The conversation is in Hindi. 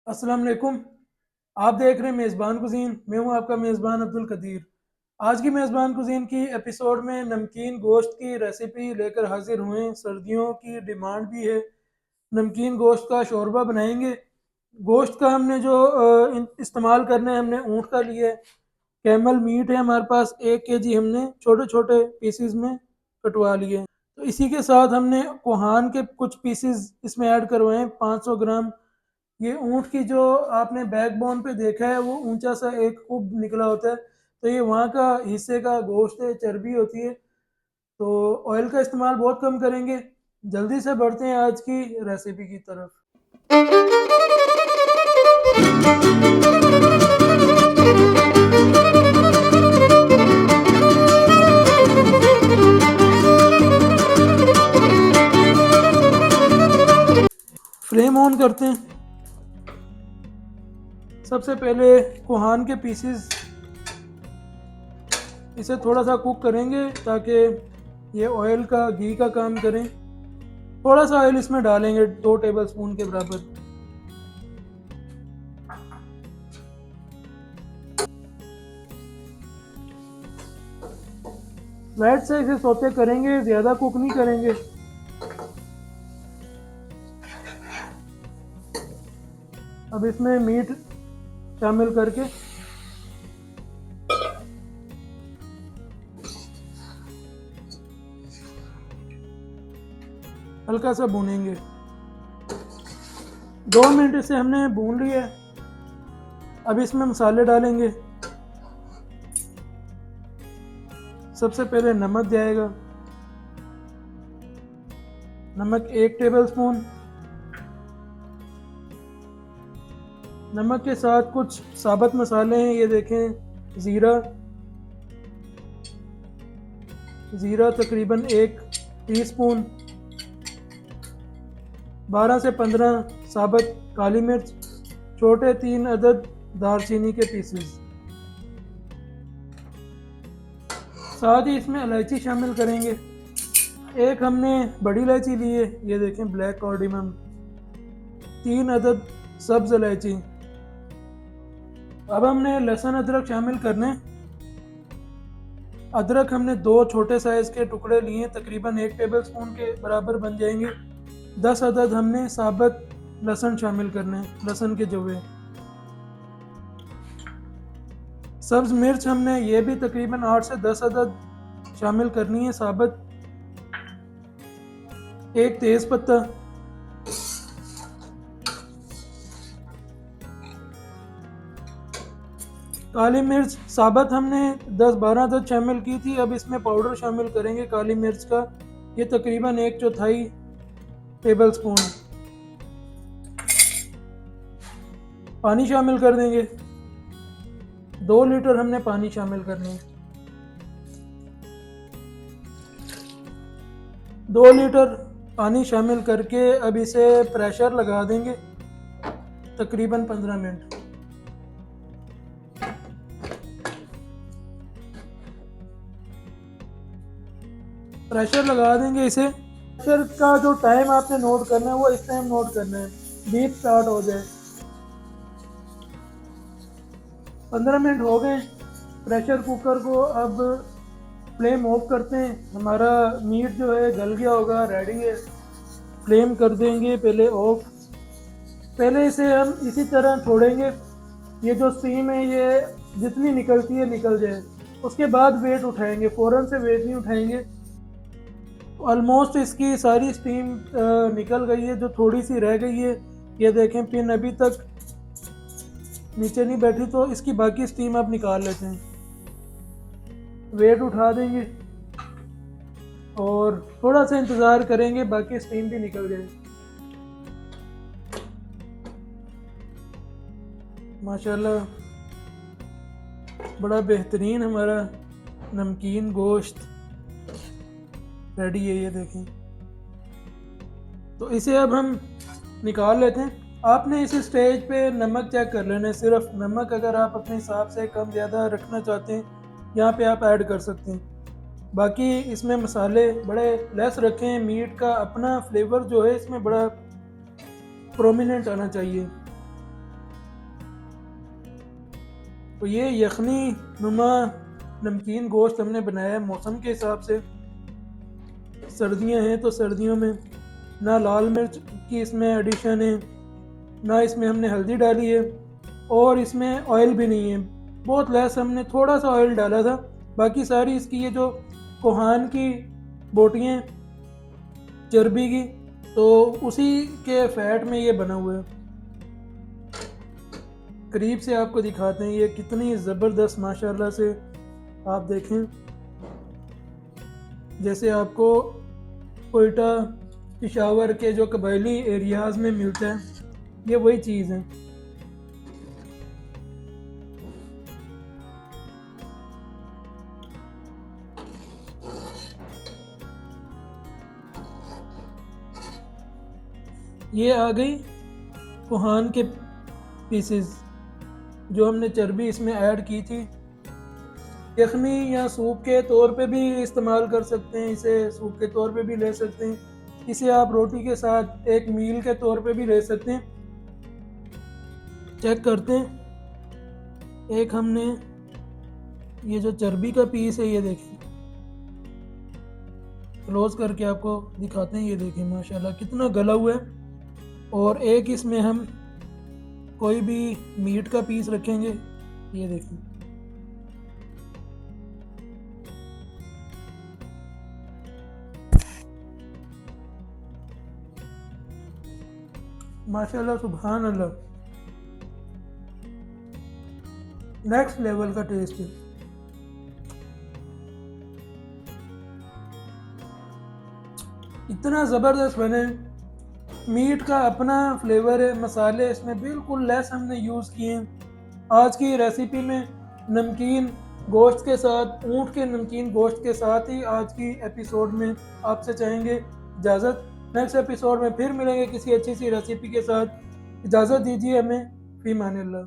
अस्सलाम वालेकुम। आप देख रहे हैं मेज़बान कुज़ीन। मैं हूं आपका मेज़बान अब्दुल कदीर। आज की मेज़बान कुज़ीन की एपिसोड में नमकीन गोश्त की रेसिपी लेकर हाजिर हुए हैं। सर्दियों की डिमांड भी है, नमकीन गोश्त का शोरबा बनाएंगे। गोश्त का हमने जो इस्तेमाल करना है, हमने ऊँट का लिया है। कैमल मीट है हमारे पास, 1 kg हमने छोटे छोटे पीसीज में कटवा लिए हैं। तो इसी के साथ हमने कोहान के कुछ पीसीज इसमें ऐड करवाए हैं, 500 ग्राम। ये ऊँट की जो आपने बैकबोन पे देखा है, वो ऊंचा सा एक कुब निकला होता है, तो ये वहाँ का हिस्से का गोश्त है, चर्बी होती है। तो ऑयल का इस्तेमाल बहुत कम करेंगे। जल्दी से बढ़ते हैं आज की रेसिपी की तरफ। फ्लेम ऑन करते हैं। सबसे पहले कोहान के पीसेस, इसे थोड़ा सा कुक करेंगे ताकि ये ऑयल का घी का काम करें। थोड़ा सा ऑयल इसमें डालेंगे, 2 टेबल स्पून के बराबर। लाइट से इसे सौते करेंगे, ज़्यादा कुक नहीं करेंगे। अब इसमें मीट शामिल करके हल्का सा भूनेंगे। 2 मिनट इसे हमने भून लिया है। अब इसमें मसाले डालेंगे। सबसे पहले नमक जाएगा, नमक 1 टेबल स्पून। नमक के साथ कुछ साबुत मसाले हैं, ये देखें। ज़ीरा तकरीबन 1 टीस्पून। 12 से 15 साबुत काली मिर्च, छोटे 3 अदद दालचीनी के पीसेस। साथ ही इसमें इलायची शामिल करेंगे। एक हमने बड़ी इलायची ली है, ये देखें, ब्लैक कार्डिमम। 3 अदद सब्ज इलायची। अब हमने लहसुन अदरक शामिल करने। अदरक हमने 2 छोटे साइज के टुकड़े लिए, तकरीबन 1 टेबल स्पून के बराबर बन जाएंगे। 10 अदद हमने साबुत लहसुन शामिल करने, लहसुन के जवे। सब्ज मिर्च हमने ये भी तकरीबन 8 से 10 अदद शामिल करनी है, साबुत। एक तेज पत्ता। काली मिर्च साबुत हमने 10-12 अदद शामिल की थी, अब इसमें पाउडर शामिल करेंगे काली मिर्च का, ये तकरीबन 1/4 टेबल स्पून। पानी शामिल कर देंगे। 2 लीटर हमने पानी शामिल करने हैं। 2 लीटर पानी शामिल करके अब इसे प्रेशर लगा देंगे, तकरीबन 15 मिनट। प्रेशर लगा देंगे इसे। प्रेशर का जो टाइम आपने नोट करना है, वो इस टाइम नोट करना है, बीप स्टार्ट हो जाए। 15 मिनट हो गए प्रेशर कुकर को। अब फ्लेम ऑफ करते हैं। हमारा मीट जो है गल गया होगा, रेडी है। फ्लेम कर देंगे पहले ऑफ। पहले इसे हम इसी तरह छोड़ेंगे, ये जो स्टीम है ये जितनी निकलती है निकल जाए। उसके बाद वेट उठाएंगे, फ़ौरन से वेट नहीं उठाएंगे। ऑलमोस्ट इसकी सारी स्टीम निकल गई है, जो थोड़ी सी रह गई है, ये देखें, पिन अभी तक नीचे नहीं बैठी, तो इसकी बाकी स्टीम आप निकाल लेते हैं। वेट उठा देंगे और थोड़ा सा इंतज़ार करेंगे, बाकी स्टीम भी निकल जाए। माशाल्लाह बड़ा बेहतरीन हमारा नमकीन गोश्त रेडी है, ये देखें। तो इसे अब हम निकाल लेते हैं। आपने इस स्टेज पे नमक चेक कर लेना है, सिर्फ नमक अगर आप अपने हिसाब से कम ज़्यादा रखना चाहते हैं, यहाँ पे आप ऐड कर सकते हैं। बाकी इसमें मसाले बड़े लेस रखें, मीट का अपना फ्लेवर जो है इसमें बड़ा प्रोमिनेंट आना चाहिए। तो ये यखनी नुमा नमकीन गोश्त हमने बनाया है मौसम के हिसाब से। सर्दियां हैं तो सर्दियों में ना लाल मिर्च की इसमें एडिशन है, ना इसमें हमने हल्दी डाली है, और इसमें ऑयल भी नहीं है। बहुत लेस हमने थोड़ा सा ऑयल डाला था। बाकी सारी इसकी ये जो कोहान की बोटियाँ चर्बी की, तो उसी के फैट में ये बना हुआ है। करीब से आपको दिखाते हैं ये कितनी ज़बरदस्त माशाल्लाह से। आप देखें जैसे आपको कोयटा पिशावर के जो कबायली एरियाज़ में मिलता है, ये वही चीज़ है। ये आ गई कोहान के पीसेस जो हमने चर्बी इसमें ऐड की थी। यखनी या सूप के तौर पे भी इस्तेमाल कर सकते हैं, इसे सूप के तौर पे भी ले सकते हैं, इसे आप रोटी के साथ एक मील के तौर पे भी ले सकते हैं। चेक करते हैं, एक हमने ये जो चर्बी का पीस है ये देखें, क्लोज करके आपको दिखाते हैं। ये देखें माशाल्लाह कितना गला हुआ है। और एक इसमें हम कोई भी मीट का पीस रखेंगे, ये देखें माशाल्लाह सुभान अल्लाह, नेक्स्ट लेवल का टेस्ट है। इतना ज़बरदस्त बने। मीट का अपना फ्लेवर है, मसाले इसमें बिल्कुल लेस हमने यूज़ किए हैं। आज की रेसिपी में नमकीन गोश्त के साथ, ऊँट के नमकीन गोश्त के साथ ही आज की एपिसोड में आपसे चाहेंगे इजाज़त। नेक्स्ट एपिसोड में फिर मिलेंगे किसी अच्छी सी रेसिपी के साथ। इजाज़त दीजिए हमें, फ़ी मानिल्लाह।